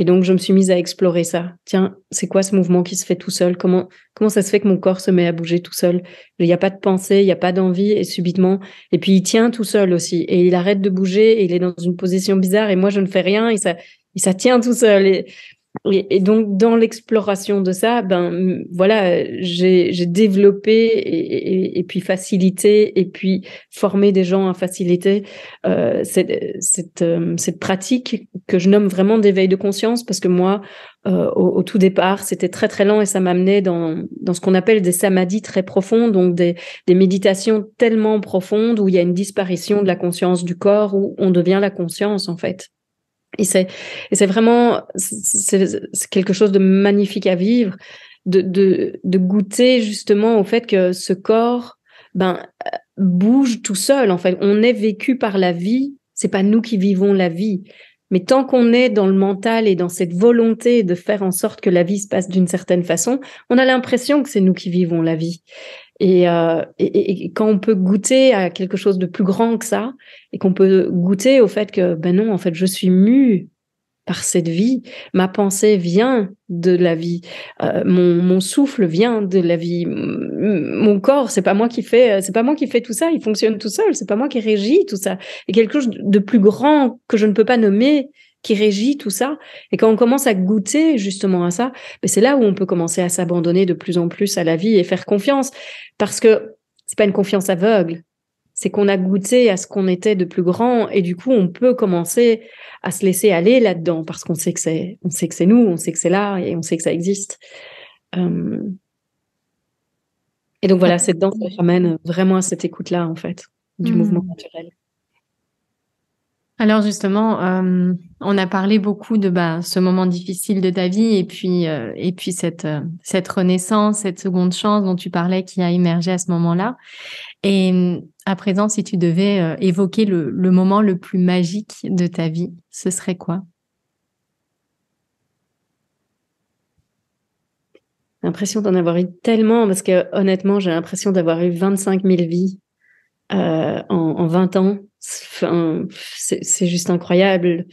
Et donc, je me suis mise à explorer ça. Tiens, c'est quoi ce mouvement qui se fait tout seul? Comment ça se fait que mon corps se met à bouger tout seul? Il n'y a pas de pensée, il n'y a pas d'envie, et subitement, et puis il tient tout seul aussi, et il arrête de bouger, et il est dans une position bizarre, et moi je ne fais rien, et ça tient tout seul. Et donc, dans l'exploration de ça, voilà, j'ai développé et puis facilité et puis formé des gens à faciliter cette pratique que je nomme vraiment d'éveil de conscience parce que moi, au tout départ, c'était très très lent et ça m'amenait dans ce qu'on appelle des samadhis très profonds, donc des méditations tellement profondes où il y a une disparition de la conscience du corps, où on devient la conscience en fait. Et c'est vraiment, c'est quelque chose de magnifique à vivre, de goûter justement au fait que ce corps, bouge tout seul. En fait, on est vécu par la vie. C'est pas nous qui vivons la vie. Mais tant qu'on est dans le mental et dans cette volonté de faire en sorte que la vie se passe d'une certaine façon, on a l'impression que c'est nous qui vivons la vie. Et quand on peut goûter à quelque chose de plus grand que ça, et qu'on peut goûter au fait que, ben non, en fait, je suis mue par cette vie, ma pensée vient de la vie, mon souffle vient de la vie, mon corps, c'est pas moi qui fais tout ça, il fonctionne tout seul, c'est pas moi qui régis tout ça. Il y a quelque chose de plus grand que je ne peux pas nommer qui régit tout ça. Et quand on commence à goûter justement à ça, ben c'est là où on peut commencer à s'abandonner de plus en plus à la vie et faire confiance, parce que c'est pas une confiance aveugle. C'est qu'on a goûté à ce qu'on était de plus grand et du coup, on peut commencer à se laisser aller là-dedans parce qu'on sait que c'est nous, on sait que c'est là et on sait que ça existe. Et donc voilà, cette danse ramène vraiment à cette écoute-là, en fait, du mouvement naturel. Alors justement, on a parlé beaucoup de ce moment difficile de ta vie et puis cette renaissance, cette seconde chance dont tu parlais qui a émergé à ce moment-là. Et à présent, si tu devais évoquer le moment le plus magique de ta vie, ce serait quoi? J'ai l'impression d'en avoir eu tellement parce que honnêtement, j'ai l'impression d'avoir eu 25 000 vies en 20 ans. Enfin, c'est juste incroyable.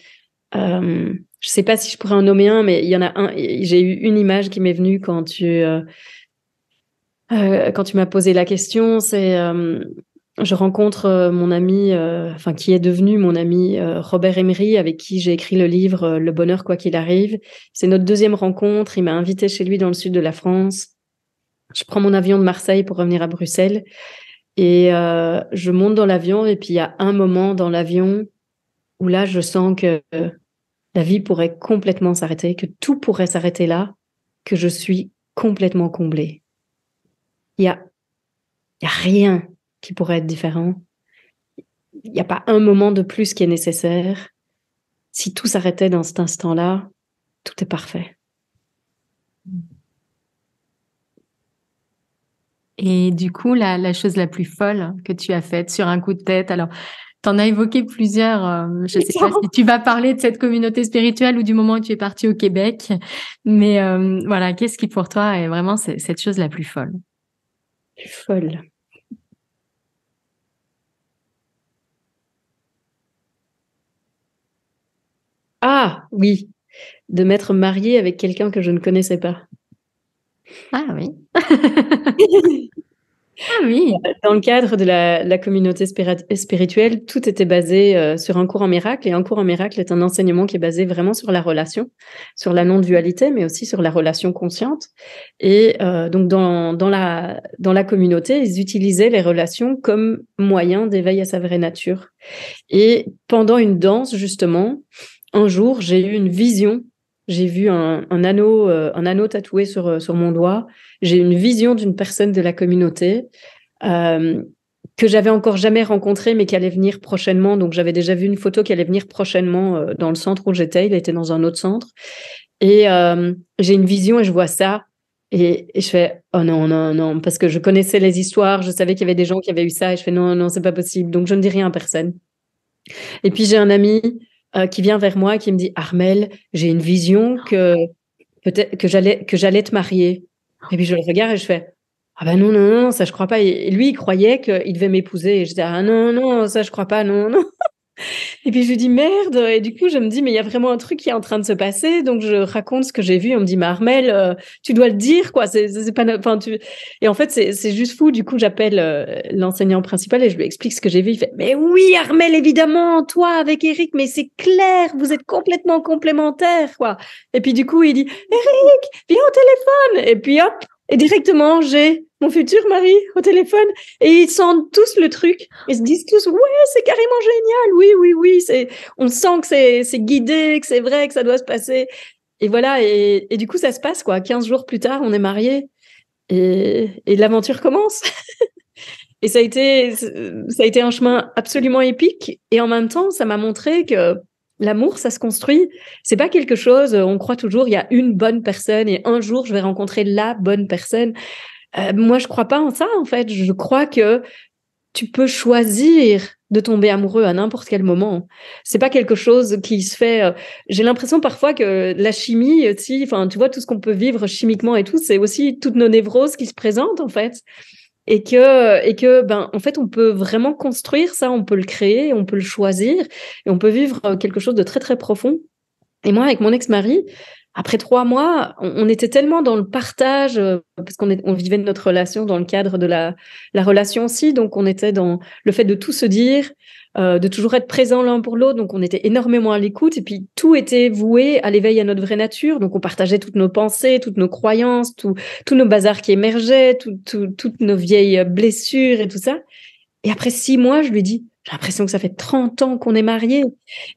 Je sais pas si je pourrais en nommer un, mais il y en a un. J'ai eu une image qui m'est venue quand tu m'as posé la question. C'est je rencontre mon ami, qui est devenu mon ami Robert Emery, avec qui j'ai écrit le livre Le bonheur quoi qu'il arrive. C'est notre deuxième rencontre. Il m'a invité chez lui dans le sud de la France. Je prends mon avion de Marseille pour revenir à Bruxelles. Et je monte dans l'avion et puis il y a un moment dans l'avion où là, je sens que la vie pourrait complètement s'arrêter, que tout pourrait s'arrêter là, que je suis complètement comblée. Il y a rien qui pourrait être différent. Il n'y a pas un moment de plus qui est nécessaire. Si tout s'arrêtait dans cet instant-là, tout est parfait. Et du coup, la chose la plus folle que tu as faite sur un coup de tête, alors, tu en as évoqué plusieurs. Je ne sais pas si tu vas parler de cette communauté spirituelle ou du moment où tu es partie au Québec. Mais voilà, qu'est-ce qui pour toi est vraiment cette chose la plus folle? Plus folle. Ah oui, de m'être mariée avec quelqu'un que je ne connaissais pas. Ah oui. Ah oui. Dans le cadre de la communauté spirituelle, tout était basé sur un cours en miracle. Et un cours en miracle est un enseignement qui est basé vraiment sur la relation, sur la non-dualité, mais aussi sur la relation consciente. Et donc, dans la communauté, ils utilisaient les relations comme moyen d'éveil à sa vraie nature. Et pendant une danse, justement, un jour, j'ai eu une vision. J'ai vu un anneau tatoué sur mon doigt. J'ai eu une vision d'une personne de la communauté que j'avais encore jamais rencontré, mais qui allait venir prochainement. Donc, j'avais déjà vu une photo qui allait venir prochainement dans le centre où j'étais. Il était dans un autre centre. Et j'ai une vision et je vois ça. Et je fais, oh non, non, non, parce que je connaissais les histoires, je savais qu'il y avait des gens qui avaient eu ça. Et je fais, non, non, c'est pas possible. Donc, je ne dis rien à personne. Et puis, j'ai un ami qui vient vers moi et qui me dit, Armelle, j'ai une vision que peut-être que j'allais te marier. Et puis, je le regarde et je fais, ah ben non, non, non, ça je crois pas. Et lui, il croyait qu'il devait m'épouser. Et je dis, ah non, non, ça je crois pas, non, non. Et puis je lui dis, merde. Et du coup, je me dis, mais il y a vraiment un truc qui est en train de se passer. Donc je raconte ce que j'ai vu. On me dit, mais Armelle, tu dois le dire, quoi. C'est pas, enfin, Et en fait, c'est juste fou. Du coup, j'appelle l'enseignant principal et je lui explique ce que j'ai vu. Il fait, mais oui, Armelle, évidemment, toi avec Eric, mais c'est clair, vous êtes complètement complémentaires, quoi. Et puis du coup, il dit, Eric, viens au téléphone. Et puis hop, et directement, j'ai mon futur mari au téléphone et ils sentent tous le truc. Ils se disent tous, ouais, c'est carrément génial. Oui, oui, oui. On sent que c'est guidé, que c'est vrai, que ça doit se passer. Et voilà. Et du coup, ça se passe, quoi. 15 jours plus tard, on est mariés et l'aventure commence. Et ça a été un chemin absolument épique. Et en même temps, ça m'a montré que l'amour, ça se construit. C'est pas quelque chose, on croit toujours, il y a une bonne personne et un jour, je vais rencontrer la bonne personne. Moi, je crois pas en ça, en fait. Je crois que tu peux choisir de tomber amoureux à n'importe quel moment. C'est pas quelque chose qui se fait. J'ai l'impression parfois que la chimie, aussi, enfin, tu vois, tout ce qu'on peut vivre chimiquement et tout, c'est aussi toutes nos névroses qui se présentent, en fait. Ben, en fait, on peut vraiment construire ça, on peut le créer, on peut le choisir et on peut vivre quelque chose de très, très profond. Et moi, avec mon ex-mari, après 3 mois, on était tellement dans le partage, parce on vivait notre relation dans le cadre de la relation aussi, donc on était dans le fait de tout se dire, de toujours être présent l'un pour l'autre, donc on était énormément à l'écoute, et puis tout était voué à l'éveil à notre vraie nature, donc on partageait toutes nos pensées, toutes nos croyances, tous nos bazars qui émergeaient, toutes nos vieilles blessures et tout ça. Et après 6 mois, je lui dis, j'ai l'impression que ça fait 30 ans qu'on est mariés.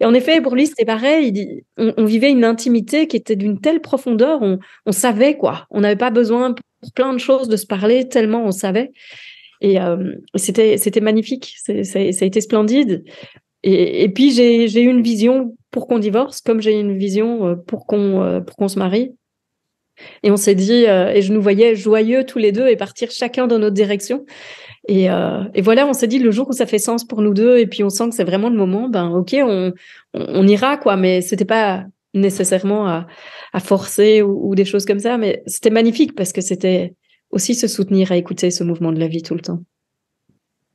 Et en effet, pour lui, c'était pareil. Il dit, on vivait une intimité qui était d'une telle profondeur, on savait quoi. On n'avait pas besoin pour plein de choses de se parler, tellement on savait. Et c'était magnifique. Ça a été splendide. Et puis, j'ai eu une vision pour qu'on divorce, comme j'ai eu une vision pour qu'on se marie. Et on s'est dit, et je nous voyais joyeux tous les deux et partir chacun dans notre direction. Et voilà, on s'est dit le jour où ça fait sens pour nous deux et puis on sent que c'est vraiment le moment, ben ok, on ira quoi, mais c'était pas nécessairement à forcer ou des choses comme ça, mais c'était magnifique parce que c'était aussi se soutenir à écouter ce mouvement de la vie tout le temps.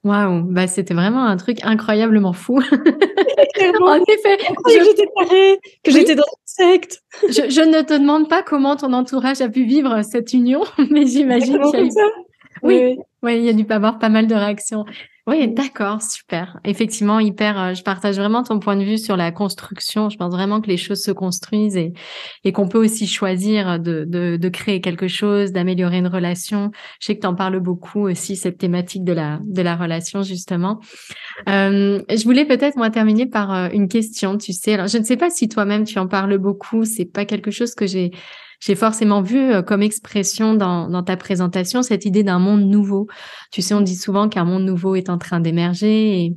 Waouh, bah c'était vraiment un truc incroyablement fou. Clairement. En effet, Que j'étais tarée, que Oui. j'étais dans une secte. je ne te demande pas comment ton entourage a pu vivre cette union, mais j'imagine Exactement qu'il y a comme eu... ça. Oui, oui, il y a dû avoir pas mal de réactions. Oui, Mm. d'accord, super. Effectivement, hyper, je partage vraiment ton point de vue sur la construction. Je pense vraiment que les choses se construisent et qu'on peut aussi choisir de créer quelque chose, d'améliorer une relation. Je sais que tu en parles beaucoup aussi, cette thématique de la relation, justement. Je voulais peut-être, moi, terminer par une question, tu sais. Alors, je ne sais pas si toi-même tu en parles beaucoup. C'est pas quelque chose que j'ai forcément vu comme expression dans ta présentation, cette idée d'un monde nouveau. Tu sais, on dit souvent qu'un monde nouveau est en train d'émerger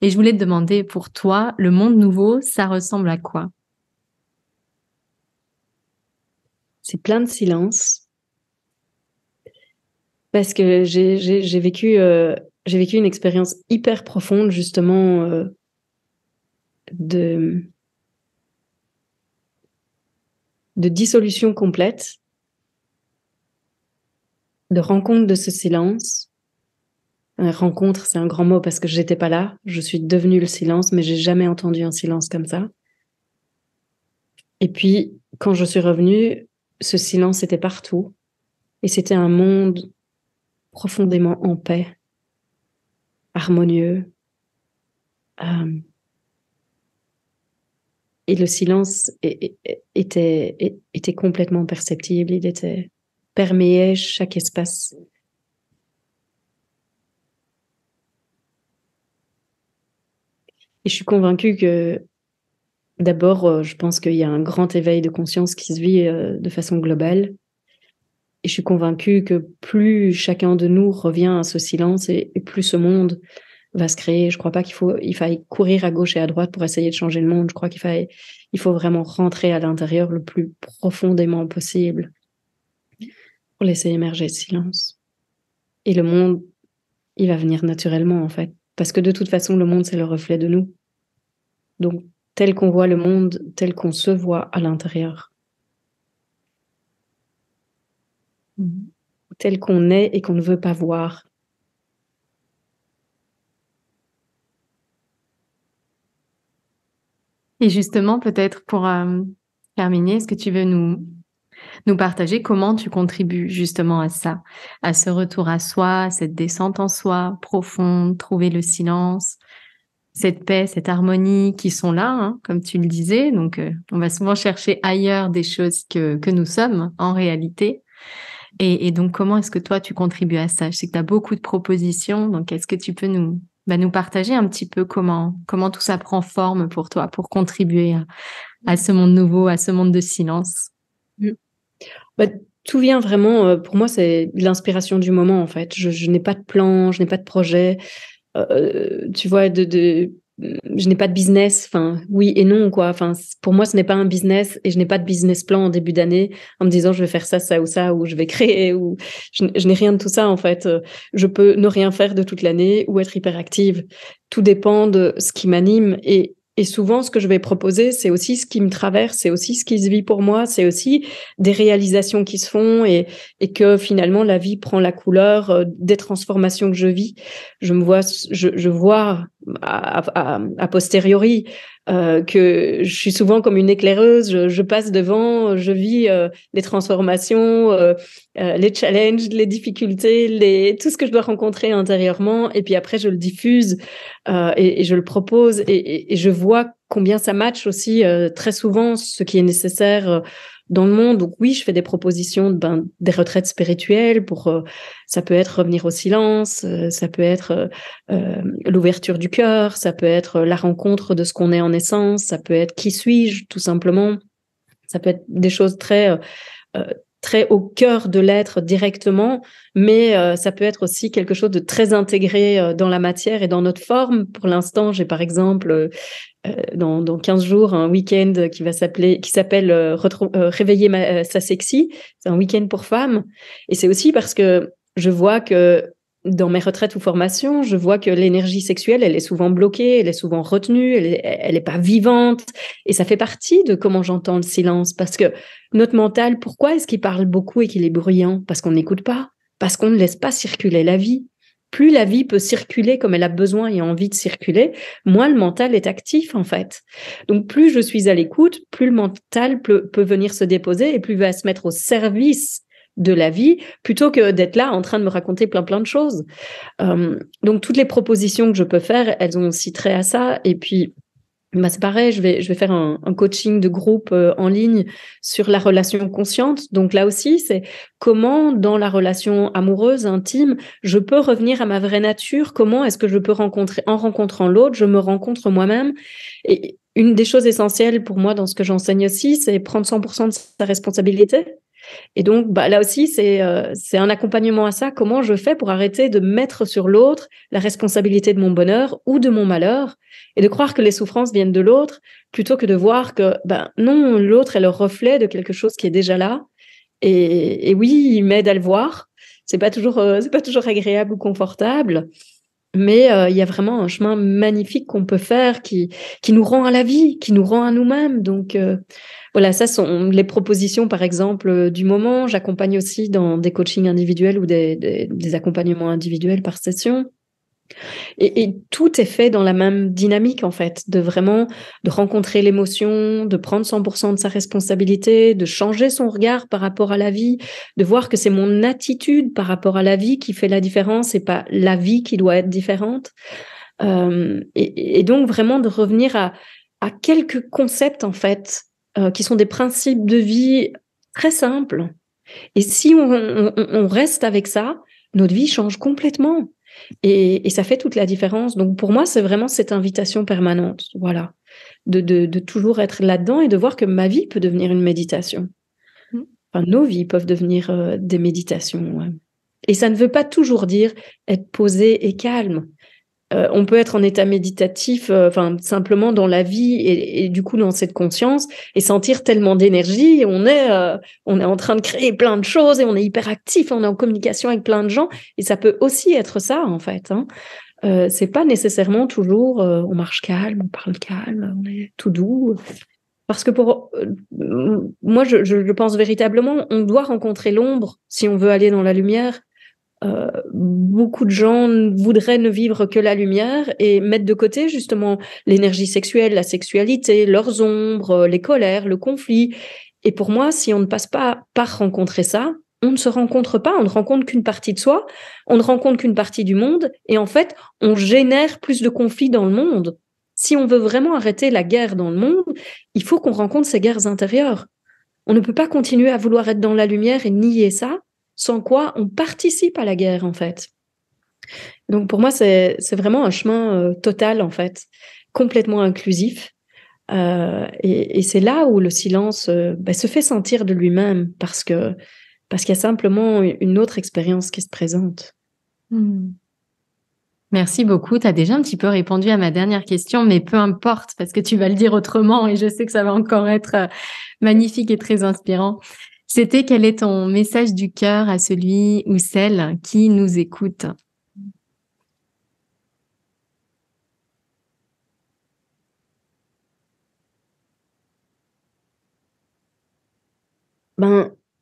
et je voulais te demander, pour toi, le monde nouveau, ça ressemble à quoi? C'est plein de silence parce que j'ai vécu une expérience hyper profonde justement de dissolution complète, de rencontre de ce silence. Rencontre, c'est un grand mot parce que j'étais pas là. Je suis devenue le silence, mais j'ai jamais entendu un silence comme ça. Et puis, quand je suis revenue, ce silence était partout. Et c'était un monde profondément en paix, harmonieux. Et le silence était complètement perceptible. Il perméait chaque espace. Et je suis convaincue que d'abord, je pense qu'il y a un grand éveil de conscience qui se vit de façon globale. je suis convaincue que plus chacun de nous revient à ce silence et plus ce monde va se créer. Je crois pas il faille courir à gauche et à droite pour essayer de changer le monde. Je crois il faut vraiment rentrer à l'intérieur le plus profondément possible pour laisser émerger ce silence. Et le monde, il va venir naturellement, en fait. Parce que de toute façon, le monde, c'est le reflet de nous. Donc, tel qu'on voit le monde, tel qu'on se voit à l'intérieur. Tel qu'on est et qu'on ne veut pas voir. Et justement, peut-être pour terminer, est-ce que tu veux nous partager comment tu contribues justement à ça, à ce retour à soi, à cette descente en soi profonde, trouver le silence, cette paix, cette harmonie qui sont là, hein, comme tu le disais. Donc, on va souvent chercher ailleurs des choses que nous sommes en réalité. Et donc, comment est-ce que toi, tu contribues à ça? Je sais que tu as beaucoup de propositions. Donc, est-ce que tu peux nous partager un petit peu comment tout ça prend forme pour toi, pour contribuer à ce monde nouveau, à ce monde de silence? Tout vient vraiment, pour moi, c'est l'inspiration du moment, en fait. Je n'ai pas de plan, je n'ai pas de projet. Tu vois, je n'ai pas de business. Enfin, oui et non, quoi. Enfin, pour moi, ce n'est pas un business et je n'ai pas de business plan en début d'année en me disant je vais faire ça, ça ou ça, ou je vais créer, ou je n'ai rien de tout ça, en fait. Je peux ne rien faire de toute l'année ou être hyper active. Tout dépend de ce qui m'anime et souvent, ce que je vais proposer, c'est aussi ce qui me traverse, c'est aussi ce qui se vit pour moi, c'est aussi des réalisations qui se font et que finalement, la vie prend la couleur des transformations que je vis. Je vois a posteriori que je suis souvent comme une éclaireuse, je passe devant, je vis les transformations, les challenges, les difficultés, tout ce que je dois rencontrer intérieurement, et puis après je le diffuse et je le propose et je vois combien ça match aussi très souvent ce qui est nécessaire dans le monde. Donc oui, je fais des propositions des retraites spirituelles ça peut être revenir au silence, ça peut être l'ouverture du cœur, ça peut être la rencontre de ce qu'on est en essence, ça peut être qui suis-je tout simplement, ça peut être des choses très au cœur de l'être directement, mais ça peut être aussi quelque chose de très intégré dans la matière et dans notre forme. Pour l'instant, j'ai par exemple dans 15 jours un week-end qui s'appelle Réveiller sa sexy. C'est un week-end pour femmes. Et c'est aussi parce que je vois que dans mes retraites ou formations, je vois que l'énergie sexuelle, elle est souvent bloquée, elle est souvent retenue, elle est pas vivante. Et ça fait partie de comment j'entends le silence. Parce que notre mental, pourquoi est-ce qu'il parle beaucoup et qu'il est bruyant? Parce qu'on n'écoute pas, parce qu'on ne laisse pas circuler la vie. Plus la vie peut circuler comme elle a besoin et envie de circuler, moins le mental est actif, en fait. Donc, plus je suis à l'écoute, plus le mental peut venir se déposer et plus il va se mettre au service de la vie, plutôt que d'être là en train de me raconter plein de choses. Donc, toutes les propositions que je peux faire, elles ont aussi trait à ça. Et puis, c'est pareil, je vais faire un coaching de groupe en ligne sur la relation consciente. Donc là aussi, c'est comment dans la relation amoureuse, intime, je peux revenir à ma vraie nature. Comment est-ce que je peux en rencontrant l'autre, je me rencontre moi-même. Et une des choses essentielles pour moi dans ce que j'enseigne aussi, c'est prendre 100% de sa responsabilité. Et donc, là aussi, c'est un accompagnement à ça. Comment je fais pour arrêter de mettre sur l'autre la responsabilité de mon bonheur ou de mon malheur et de croire que les souffrances viennent de l'autre plutôt que de voir que, non, l'autre est le reflet de quelque chose qui est déjà là. Et oui, il m'aide à le voir. C'est pas toujours agréable ou confortable. Mais il y a vraiment un chemin magnifique qu'on peut faire qui nous rend à la vie, qui nous rend à nous-mêmes. Donc, voilà, ça sont les propositions, par exemple, du moment. J'accompagne aussi dans des coachings individuels ou des accompagnements individuels par session. Et tout est fait dans la même dynamique, en fait, de rencontrer l'émotion, de prendre 100% de sa responsabilité, de changer son regard par rapport à la vie, de voir que c'est mon attitude par rapport à la vie qui fait la différence et pas la vie qui doit être différente. Et donc, vraiment de revenir à quelques concepts, en fait, qui sont des principes de vie très simples. Et si on reste avec ça, notre vie change complètement. Et ça fait toute la différence. Donc, pour moi, c'est vraiment cette invitation permanente, voilà, de toujours être là-dedans et de voir que ma vie peut devenir une méditation. enfin, nos vies peuvent devenir des méditations. Ouais. Et ça ne veut pas toujours dire être posé et calme. On peut être en état méditatif, simplement dans la vie et du coup dans cette conscience et sentir tellement d'énergie. On est en train de créer plein de choses et on est hyper actif, on est en communication avec plein de gens et ça peut aussi être ça en fait. Hein. C'est pas nécessairement toujours on marche calme, on parle calme, on est tout doux. Parce que moi, je pense véritablement, on doit rencontrer l'ombre si on veut aller dans la lumière. Beaucoup de gens voudraient ne vivre que la lumière et mettre de côté justement l'énergie sexuelle, la sexualité, leurs ombres, les colères, le conflit. Et pour moi, si on ne passe pas par rencontrer ça, on ne se rencontre pas, on ne rencontre qu'une partie de soi, on ne rencontre qu'une partie du monde, et en fait, on génère plus de conflits dans le monde. Si on veut vraiment arrêter la guerre dans le monde, il faut qu'on rencontre ces guerres intérieures. On ne peut pas continuer à vouloir être dans la lumière et nier ça, sans quoi on participe à la guerre, en fait. Donc, pour moi, c'est vraiment un chemin total, en fait, complètement inclusif. Et c'est là où le silence se fait sentir de lui-même, parce qu'il y a simplement une autre expérience qui se présente. Merci beaucoup. Tu as déjà un petit peu répondu à ma dernière question, mais peu importe, parce que tu vas le dire autrement et je sais que ça va encore être magnifique et très inspirant. C'était quel est ton message du cœur à celui ou celle qui nous écoute?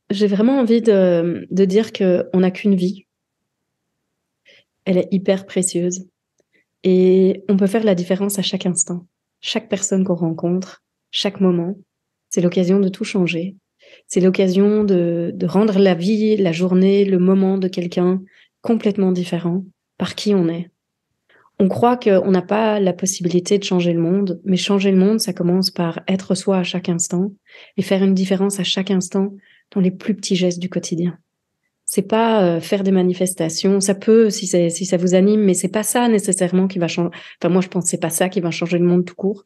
J'ai vraiment envie de dire qu'on n'a qu'une vie. Elle est hyper précieuse. Et on peut faire la différence à chaque instant. Chaque personne qu'on rencontre, chaque moment, c'est l'occasion de tout changer. C'est l'occasion de rendre la vie, la journée, le moment de quelqu'un complètement différent par qui on est. On croit qu'on n'a pas la possibilité de changer le monde, mais changer le monde, ça commence par être soi à chaque instant et faire une différence à chaque instant dans les plus petits gestes du quotidien. C'est pas faire des manifestations, ça peut si ça vous anime, mais c'est pas ça nécessairement qui va changer. Enfin, moi, je pense que c'est pas ça qui va changer le monde tout court.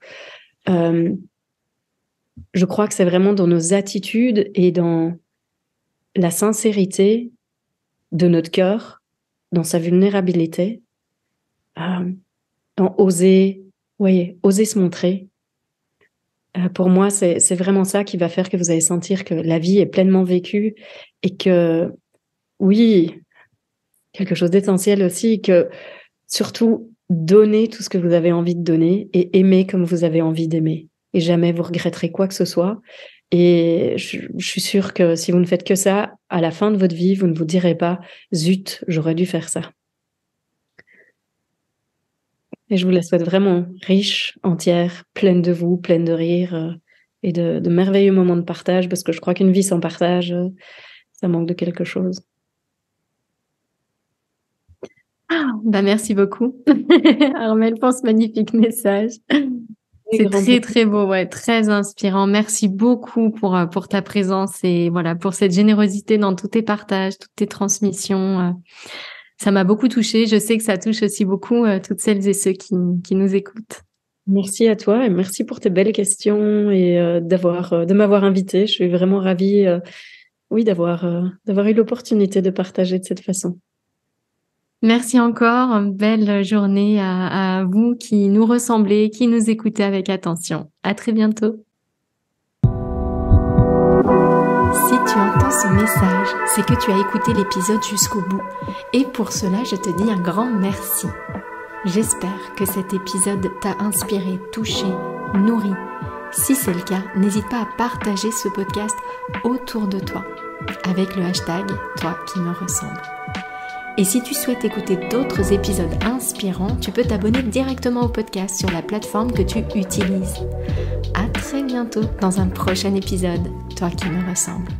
Je crois que c'est vraiment dans nos attitudes et dans la sincérité de notre cœur, dans sa vulnérabilité, dans oser se montrer. Pour moi, c'est vraiment ça qui va faire que vous allez sentir que la vie est pleinement vécue et que, oui, quelque chose d'essentiel aussi, que surtout, donnez tout ce que vous avez envie de donner et aimez comme vous avez envie d'aimer. Et jamais vous regretterez quoi que ce soit. Et je suis sûre que si vous ne faites que ça, à la fin de votre vie, vous ne vous direz pas « Zut, j'aurais dû faire ça ». Et je vous la souhaite vraiment riche, entière, pleine de vous, pleine de rire et de merveilleux moments de partage, parce que je crois qu'une vie sans partage, ça manque de quelque chose. Merci beaucoup, Armelle, pour ce magnifique message. C'est très, très beau, ouais, très inspirant. Merci beaucoup pour ta présence et voilà, pour cette générosité dans tous tes partages, toutes tes transmissions. Ça m'a beaucoup touchée. Je sais que ça touche aussi beaucoup toutes celles et ceux qui nous écoutent. Merci à toi et merci pour tes belles questions et de m'avoir invitée. Je suis vraiment ravie, d'avoir eu l'opportunité de partager de cette façon. Merci encore. Belle journée à vous qui nous ressemblez, qui nous écoutez avec attention. À très bientôt. Si tu entends ce message, c'est que tu as écouté l'épisode jusqu'au bout. Et pour cela, je te dis un grand merci. J'espère que cet épisode t'a inspiré, touché, nourri. Si c'est le cas, n'hésite pas à partager ce podcast autour de toi avec le hashtag « Toi qui me ressemble ». Et si tu souhaites écouter d'autres épisodes inspirants, tu peux t'abonner directement au podcast sur la plateforme que tu utilises. À très bientôt dans un prochain épisode, Toi qui me ressemble.